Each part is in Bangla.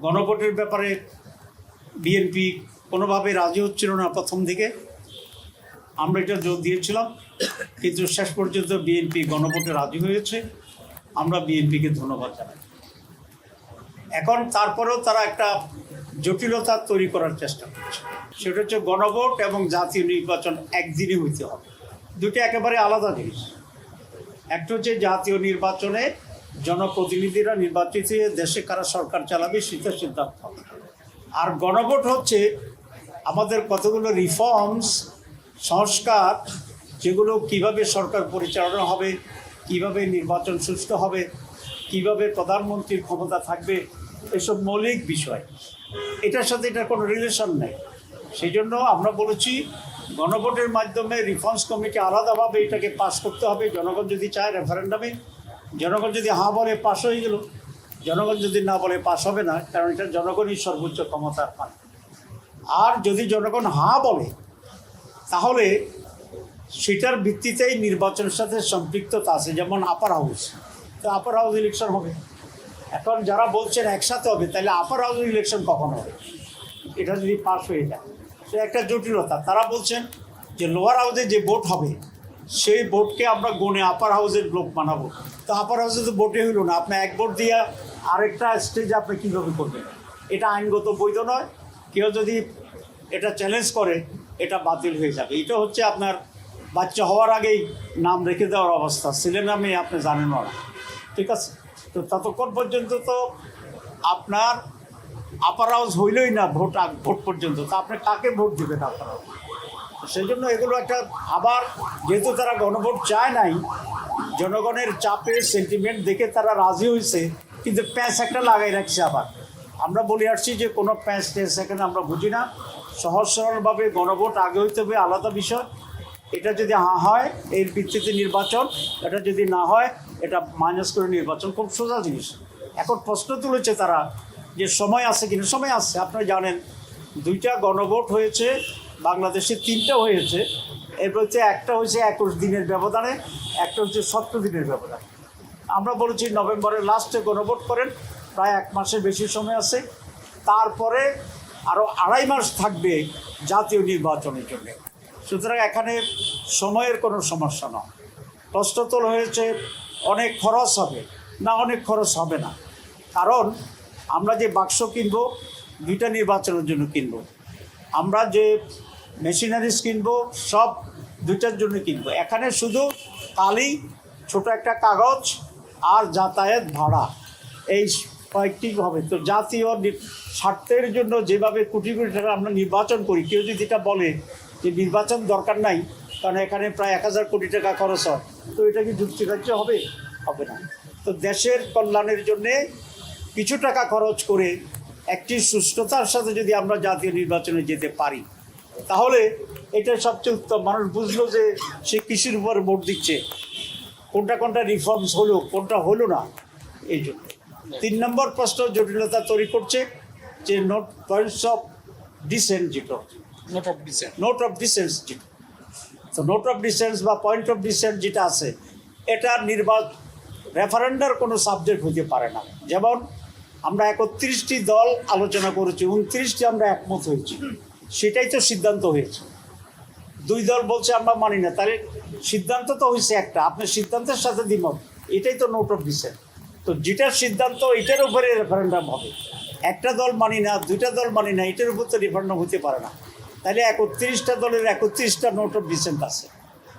গণভোটের ব্যাপারে বিএনপি কোনোভাবে রাজি হচ্ছিল না প্রথম দিকে। আমরা এটা জোর দিয়েছিলাম, কিন্তু শেষ পর্যন্ত বিএনপি গণভোটে রাজি হয়েছে। আমরা বিএনপিকে ধন্যবাদ জানাই। এখন তারপরেও তারা একটা জটিলতা তৈরি করার চেষ্টা করছে, সেটা হচ্ছে গণভোট এবং জাতীয় নির্বাচন একদিনই হইতে হবে। দুটো একেবারে আলাদা জিনিস। একটা হচ্ছে জাতীয় নির্বাচনে জনপ্রতিনিধিরা নির্বাচিত হয়ে দেশে কারা সরকার চালাবে সেটা সিদ্ধান্ত হবে। আর গণভোট হচ্ছে আমাদের কতগুলো রিফর্মস, সংস্কার, যেগুলো কিভাবে সরকার পরিচালনা হবে, কিভাবে নির্বাচন সুষ্ঠু হবে, কিভাবে প্রধানমন্ত্রীর ক্ষমতা থাকবে, এসব মৌলিক বিষয়। এটার সাথে এটার কোনো রিলেশন নেই। সেই জন্য আমরা বলেছি গণভোটের মাধ্যমে রিফর্মস কমিটি আলাদাভাবে এটাকে পাস করতে হবে। জনগণ যদি চায় রেফারেন্ডামে, জনগণ যদি হ্যাঁ বলে পাশ হয়ে গেল, জনগণ যদি না বলে পাশ হবে না, কারণ এটা জনগণই সর্বোচ্চ ক্ষমতার পায়। আর যদি জনগণ হ্যাঁ বলে তাহলে সেটার ভিত্তিতেই নির্বাচনের সাথে সম্পৃক্ততা আছে, যেমন আপার হাউস। তো আপার হাউস ইলেকশন হবে। এখন যারা বলছেন একসাথে হবে, তাহলে আপার হাউস ইলেকশন কখন হবে? এটা যদি পাস হয়ে যায় সে একটা জটিলতা। তারা বলছেন যে লোয়ার হাউসে যে ভোট হবে সেই ভোটকে আমরা গণে আপার হাউসের লোক বানাবো। তো আপার হাউসে তো ভোটে হইল না, আপনি এক ভোট দিয়ে আরেকটা স্টেজে আপনি কীভাবে করবেন? এটা আইনগত বৈধ নয়। কেউ যদি এটা চ্যালেঞ্জ করে এটা বাতিল হয়ে যাবে। এটা হচ্ছে আপনার বাচ্চা হওয়ার আগেই নাম রেখে দেওয়ার অবস্থা, ছেলের নামে আপনি জানেন না, ঠিক আছে? তো ততক্ষণ পর্যন্ত তো আপনার আপার হাউস হইলই না ভোট পর্যন্ত, তো আপনি কাকে ভোট দেবেন আপার হাউস? সেই জন্য এগুলো একটা, আবার যেহেতু তারা গণভোট চায় নাই, জনগণের চাপে সেন্টিমেন্ট দেখে তারা রাজি হয়েছে, কিন্তু প্যাঁচ একটা লাগাই রাখছে। আবার আমরা বলে আসছি যে কোনো প্যাঁচ টেঁচ এখানে আমরা বুঝি না। সহজ সরলভাবে গণভোট আগে হইতে হবে, আলাদা বিষয়। এটা যদি হ্যাঁ হয় এর ভিত্তিতে নির্বাচন, এটা যদি না হয় এটা মাইনাস করে নির্বাচন, খুব সোজা জিনিস। এখন প্রশ্ন তুলেছে তারা যে সময় আছে কিনা। সময় আছে, আপনারা জানেন 2টা গণভোট হয়েছে বাংলাদেশে, 3টা হয়েছে। এর মধ্যে একটা হয়েছে 21 দিনের ব্যবধানে, একটা হচ্ছে 70 দিনের ব্যবধানে। আমরা বলেছি নভেম্বরের লাস্টে গণভোট করেন, প্রায় 1 মাসের বেশি সময় আছে। তারপরে আরও 2.5 মাস থাকবে জাতীয় নির্বাচনের জন্য। সুতরাং এখানে সময়ের কোনো সমস্যা নয়। প্রশ্ন তোলা হয়েছে অনেক খরচ হবে না, অনেক খরচ হবে না। কারণ আমরা যে বাক্স কিনব 2টা নির্বাচনের জন্য কিনব, আমরা যে মেশিনারিজ কিনব সব 2টার জন্য কিনব। এখানে শুধু কালি, ছোট একটা কাগজ আর যাতায়াত ভাড়া, এই কয়েকটি হবে। তো জাতীয় স্বার্থের জন্য যেভাবে কোটি কোটি টাকা আমরা নির্বাচন করি, কেউ যদি এটা বলে যে নির্বাচন দরকার নাই কারণ এখানে প্রায় 1000 কোটি টাকা খরচ হয়, তো এটা কি যুক্তিগ্রাহ্য হবে? হবে না। তো দেশের কল্যাণের জন্যে কিছু টাকা খরচ করে একটি সুষ্ঠুতার সাথে যদি আমরা জাতীয় নির্বাচনে যেতে পারি, তাহলে এটা সবচেয়ে উত্তম। মানুষ বুঝলো যে সে কৃষির উপর ভোট দিচ্ছে, কোনটা রিফর্মস হলো, কোনটা হলো না। এই জন্য 3 নম্বর প্রশ্ন জটিলতা তৈরি করছে যে পয়েন্টস অফ ডিসেন্ট, যেটা নোট অফ ডিসেন্স যেটা, তো নোট অফ ডিসেন্স বা পয়েন্ট অফ ডিসেন্ট যেটা আছে, এটা রেফারেন্ডার কোনো সাবজেক্ট হতে পারে না। যেমন আমরা 31টি দল আলোচনা করেছি, 29টি আমরা একমত হয়েছি, সেটাই তো সিদ্ধান্ত হয়েছে। 2 দল বলছে আমরা মানি না, তাহলে সিদ্ধান্ত তো হয়েছে একটা, আপনার সিদ্ধান্তের সাথে দ্বিমত, এটাই তো নোট অফ ডিসেন্ট। তো যেটার সিদ্ধান্ত এটার উপরে রেফারেন্ডাম হবে। একটা দল মানি না, 2টা দল মানি না, এটার উপর তো রেফারেন্ডাম হতে পারে না। তাহলে 31টা দলের 31টা নোট অফ ডিসেন্ট আছে,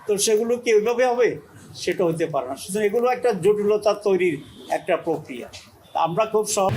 তো সেগুলো কি ওইভাবে হবে? সেটা হতে পারে না। সুতরাং এগুলো একটা জটিলতা তৈরির একটা প্রক্রিয়া। আমরা খুব সহজ